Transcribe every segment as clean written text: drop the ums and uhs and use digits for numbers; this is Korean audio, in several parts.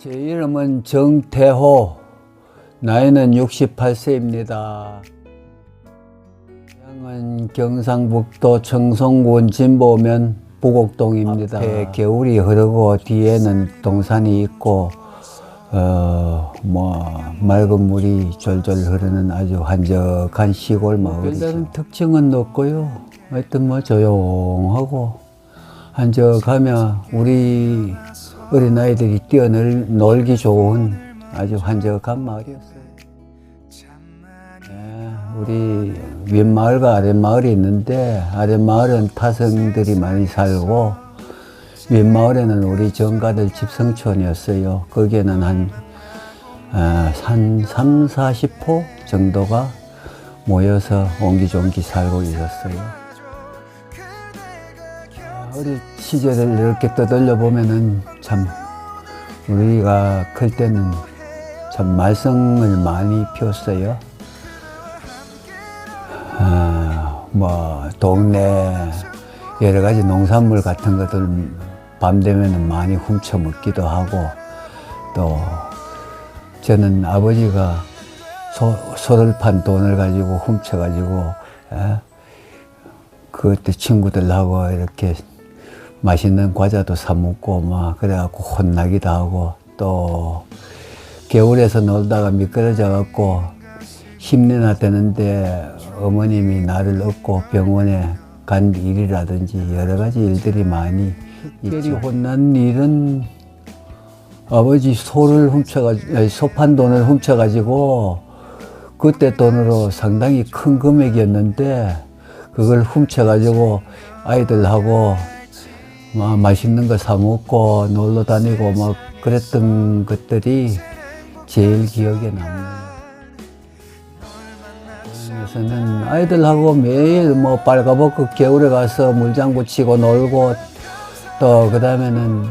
제 이름은 정태호, 나이는 68세입니다. 고향은 경상북도 청송군 진보면 부곡동입니다. 앞에 겨울이 흐르고 뒤에는 동산이 있고 맑은 물이 졸졸 흐르는 아주 한적한 시골 마을이죠. 별다른 특징은 없고요. 하여튼 조용하고 한적하며 우리 어린아이들이 뛰어놀기 좋은 아주 한적한 마을이었어요. 네, 우리 윗마을과 아랫마을이 있는데 아랫마을은 타성들이 많이 살고 윗마을에는 우리 정가들 집성촌이었어요. 거기에는 한 30-40호 정도가 모여서 옹기종기 살고 있었어요. 어릴 시절을 이렇게 떠돌려 보면은 참 우리가 클 때는 참 말썽을 많이 피웠어요. 동네 여러 가지 농산물 같은 것들 밤 되면은 많이 훔쳐 먹기도 하고, 또 저는 아버지가 소를 판 돈을 가지고 훔쳐 가지고 그때 친구들하고 이렇게 맛있는 과자도 사 먹고 그래갖고 혼나기도 하고, 또 겨울에서 놀다가 미끄러져 갖고 힘내나 되는데 어머님이 나를 업고 병원에 간 일이라든지 여러 가지 일들이 많이 있죠. 혼난 일은 아버지 소판 돈을 훔쳐가지고 그때 돈으로 상당히 큰 금액이었는데 그걸 훔쳐가지고 아이들하고 맛있는 거 사 먹고 놀러 다니고 그랬던 것들이 제일 기억에 남네요. 그래서는 아이들하고 매일 빨가벗고 겨울에 가서 물장구 치고 놀고, 또 그 다음에는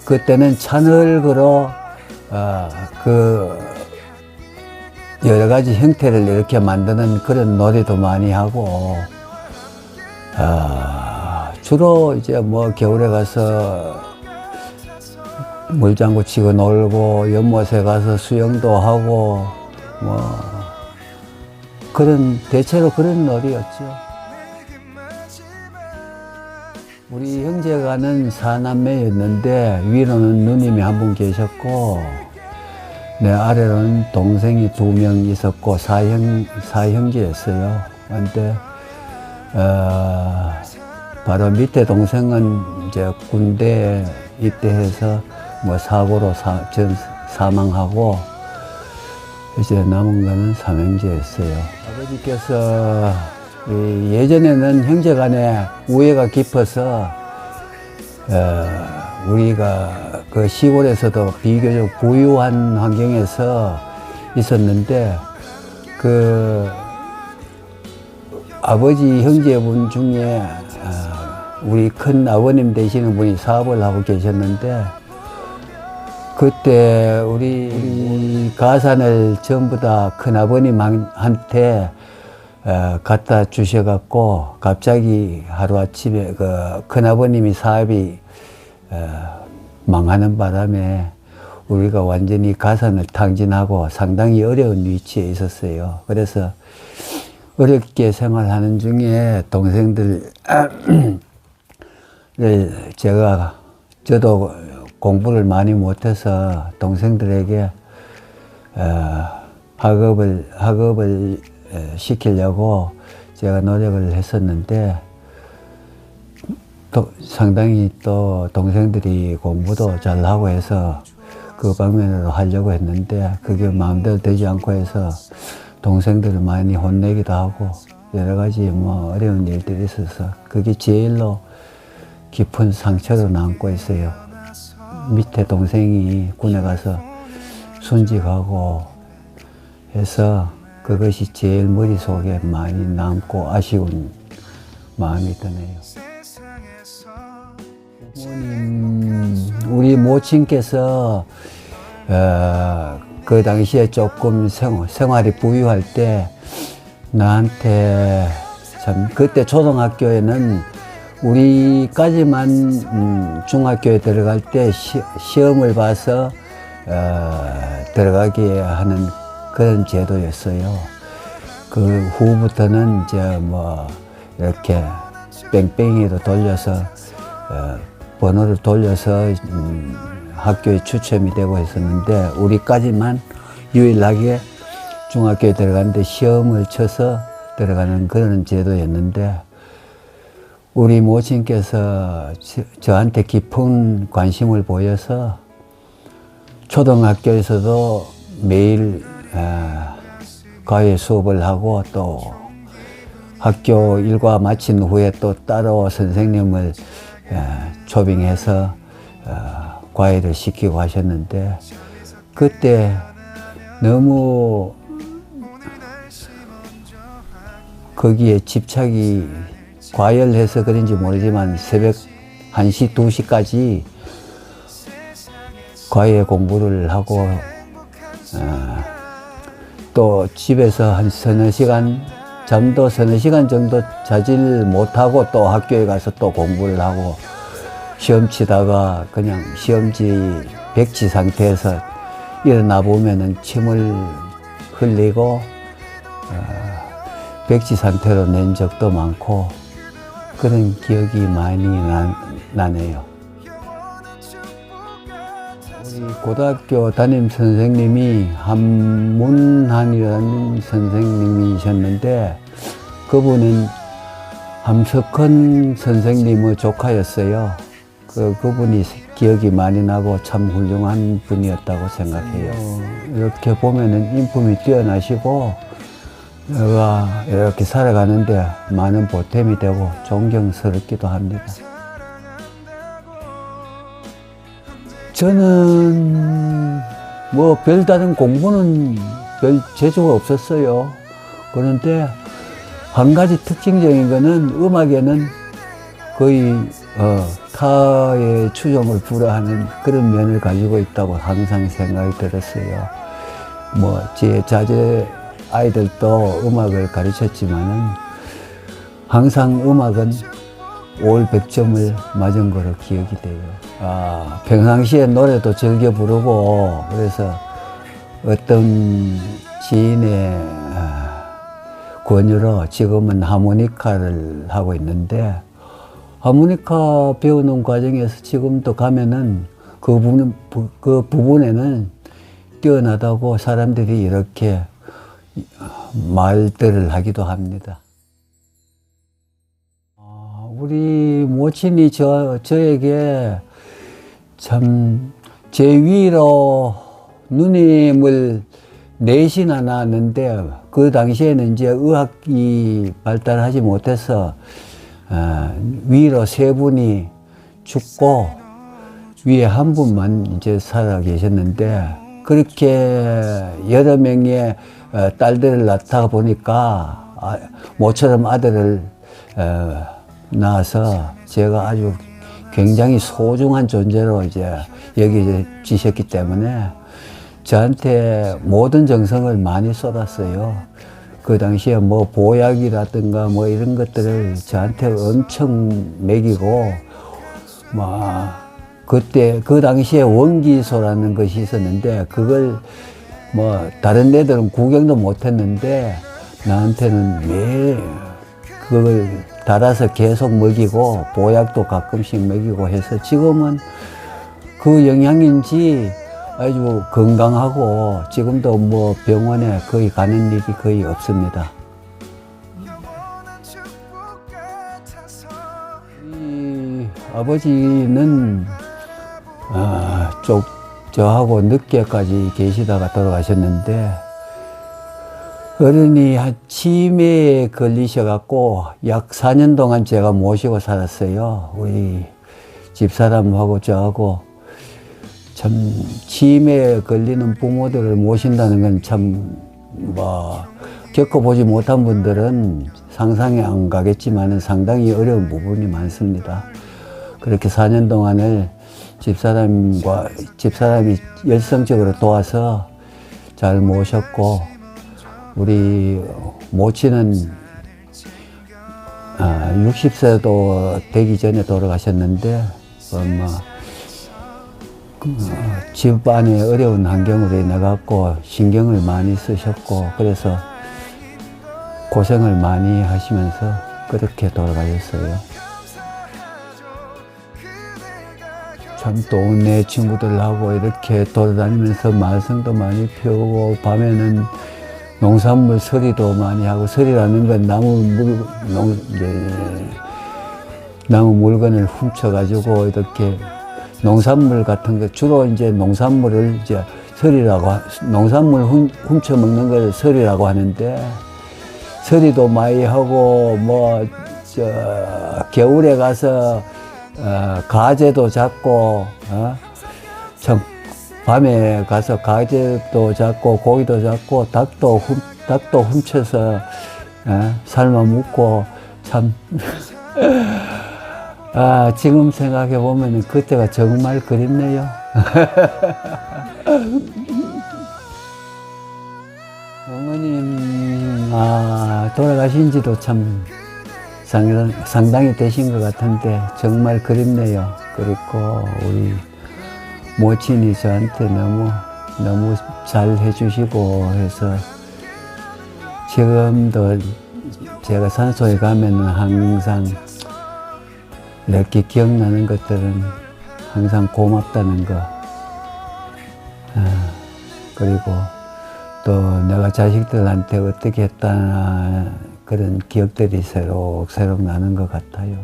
그때는 차늘그로 여러 가지 형태를 이렇게 만드는 그런 놀이도 많이 하고, 주로 이제 겨울에 가서 물장구 치고 놀고 연못에 가서 수영도 하고 대체로 그런 놀이였죠. 우리 형제가는 4남매였는데 위로는 누님이 한 분 계셨고 내 아래로는 동생이 2명 있었고 사형제였어요. 근데 바로 밑에 동생은 이제 군대에 입대해서 사고로 사망하고 이제 남은 거는 삼형제였어요. 아버지께서 예전에는 형제간에 우애가 깊어서 우리가 그 시골에서도 비교적 부유한 환경에서 있었는데 그 아버지 형제분 중에 우리 큰 아버님 되시는 분이 사업을 하고 계셨는데 그때 우리 가산을 전부 다 큰 아버님한테 갖다 주셔갖고 갑자기 하루아침에 그 큰 아버님이 사업이 망하는 바람에 우리가 완전히 가산을 탕진하고 상당히 어려운 위치에 있었어요. 그래서 어렵게 생활하는 중에 동생들을 저도 공부를 많이 못해서 동생들에게 학업을 시키려고 제가 노력을 했었는데 또 상당히 또 동생들이 공부도 잘하고 해서 그 방면으로 하려고 했는데 그게 마음대로 되지 않고 해서 동생들을 많이 혼내기도 하고 여러 가지 어려운 일들이 있어서 그게 제일로 깊은 상처로 남고 있어요. 밑에 동생이 군에 가서 순직하고 해서 그것이 제일 머릿속에 많이 남고 아쉬운 마음이 드네요. 우리 모친께서 그 당시에 조금 생활이 부유할 때 나한테 참 그때 초등학교에는 우리까지만 중학교에 들어갈 때 시험을 봐서 들어가게 하는 그런 제도였어요. 그 후부터는 이제 뭐 이렇게 뺑뺑이로 돌려서 번호를 돌려서 학교에 추첨이 되고 했었는데, 우리까지만 유일하게 중학교에 들어가는데 시험을 쳐서 들어가는 그런 제도였는데, 우리 모친께서 저한테 깊은 관심을 보여서 초등학교에서도 매일 과외 수업을 하고, 또 학교 일과 마친 후에 또 따로 선생님을 초빙해서 과외를 시키고 하셨는데, 그때 너무 거기에 집착이 과열해서 그런지 모르지만 새벽 1시, 2시까지 과외 공부를 하고, 또 집에서 한 서너 시간, 잠도 서너 시간 정도 자질 못하고 또 학교에 가서 또 공부를 하고, 시험 치다가 그냥 시험지 백지 상태에서 일어나 보면은 침을 흘리고 백지 상태로 낸 적도 많고, 그런 기억이 많이 나네요. 우리 고등학교 담임 선생님이 한문한이라는 선생님이셨는데, 그분은 함석헌 선생님의 조카였어요. 그분이 기억이 많이 나고 참 훌륭한 분이었다고 생각해요. 이렇게 보면은 인품이 뛰어나시고, 내가 이렇게 살아가는데 많은 보탬이 되고 존경스럽기도 합니다. 저는 뭐 별다른 공부는 별 재주가 없었어요. 그런데 한 가지 특징적인 거는, 음악에는 거의 타의 추종을 불허하는 그런 면을 가지고 있다고 항상 생각이 들었어요. 뭐 제 자제 아이들도 음악을 가르쳤지만은 항상 음악은 올 100점을 맞은 거로 기억이 돼요. 평상시에 노래도 즐겨 부르고, 그래서 어떤 지인의 권유로 지금은 하모니카를 하고 있는데, 하모니카 배우는 과정에서 지금도 가면은 그 부분에는 뛰어나다고 사람들이 이렇게 말들을 하기도 합니다. 우리 모친이 저에게 참 제 위로 누님을 넷이나 낳았는데, 그 당시에는 이제 의학이 발달하지 못해서 위로 3분이 죽고 위에 1분만 이제 살아 계셨는데, 그렇게 여러 명의 딸들을 낳다 보니까 모처럼 아들을 낳아서 제가 아주 굉장히 소중한 존재로 이제 여겨지셨기 때문에 저한테 모든 정성을 많이 쏟았어요. 그 당시에 뭐 보약이라든가 뭐 이런 것들을 저한테 엄청 먹이고, 그때 그 당시에 원기소라는 것이 있었는데, 그걸 뭐 다른 애들은 구경도 못 했는데 나한테는 매일 그걸 달아서 계속 먹이고, 보약도 가끔씩 먹이고 해서 지금은 그 영향인지 아주 건강하고, 지금도 뭐 병원에 거의 가는 일이 거의 없습니다. 이 아버지는 저하고 늦게까지 계시다가 돌아가셨는데, 어른이 치매에 걸리셔갖고 약 4년 동안 제가 모시고 살았어요. 우리 집사람하고 저하고. 참 치매에 걸리는 부모들을 모신다는 건 참 겪어보지 못한 분들은 상상이 안 가겠지만 상당히 어려운 부분이 많습니다. 그렇게 4년 동안을 집사람이 열성적으로 도와서 잘 모셨고, 우리 모친은 60세도 되기 전에 돌아가셨는데, 집안에 어려운 환경으로 인해 갖고 신경을 많이 쓰셨고, 그래서 고생을 많이 하시면서 그렇게 돌아가셨어요. 참 동네 친구들하고 이렇게 돌아다니면서 말썽도 많이 피우고, 밤에는 농산물 서리도 많이 하고, 서리라는 건 나무 물건을 훔쳐가지고 이렇게 농산물 같은 거, 주로 이제 농산물을 이제 농산물 훔쳐 먹는 걸 서리라고 하는데, 서리도 많이 하고, 겨울에 가서, 가재도 잡고, 참, 밤에 가서 가재도 잡고, 고기도 잡고, 닭도 훔쳐서, 삶아 먹고, 참, 지금 생각해 보면 그때가 정말 그립네요. 어머님, 돌아가신 지도 참 상당히 되신 것 같은데 정말 그립네요. 그리고 우리 모친이 저한테 너무 잘 해주시고 해서 지금도 제가 산소에 가면은 항상 이렇게 기억나는 것들은 항상 고맙다는 거, 그리고 또 내가 자식들한테 어떻게 했다나 그런 기억들이 새록새록 나는 것 같아요.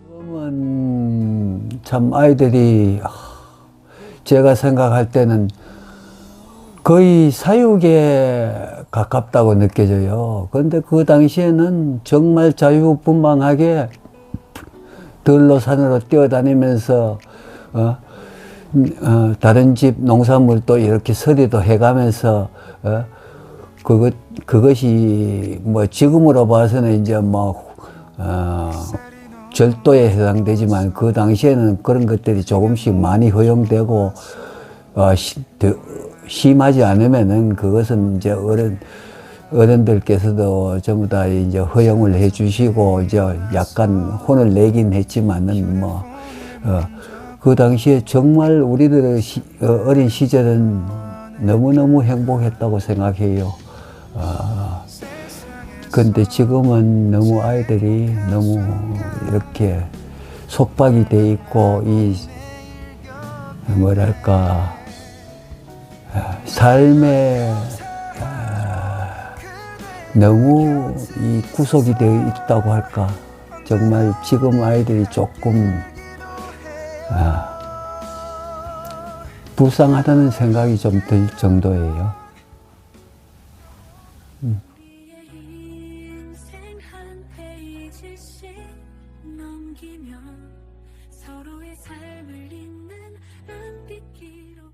지금은 참 아이들이 제가 생각할 때는 거의 사육에 가깝다고 느껴져요. 그런데 그 당시에는 정말 자유분방하게 들로 산으로 뛰어다니면서 다른 집 농산물도 이렇게 서리도 해가면서 그것이 지금으로 봐서는 이제 절도에 해당되지만 그 당시에는 그런 것들이 조금씩 많이 허용되고 심하지 않으면은 그것은 이제 어른들께서도 전부 다 이제 허용을 해 주시고 이제 약간 혼을 내긴 했지만은 그 당시에 정말 우리들의 어린 시절은 너무너무 행복했다고 생각해요. 근데 지금은 너무 아이들이 너무 이렇게 속박이 돼 있고 삶에 너무 구속이 되어 있다고 할까. 정말 지금 아이들이 조금 불쌍하다는 생각이 좀 들 정도예요. 서로의 삶을 잇는 눈빛 기록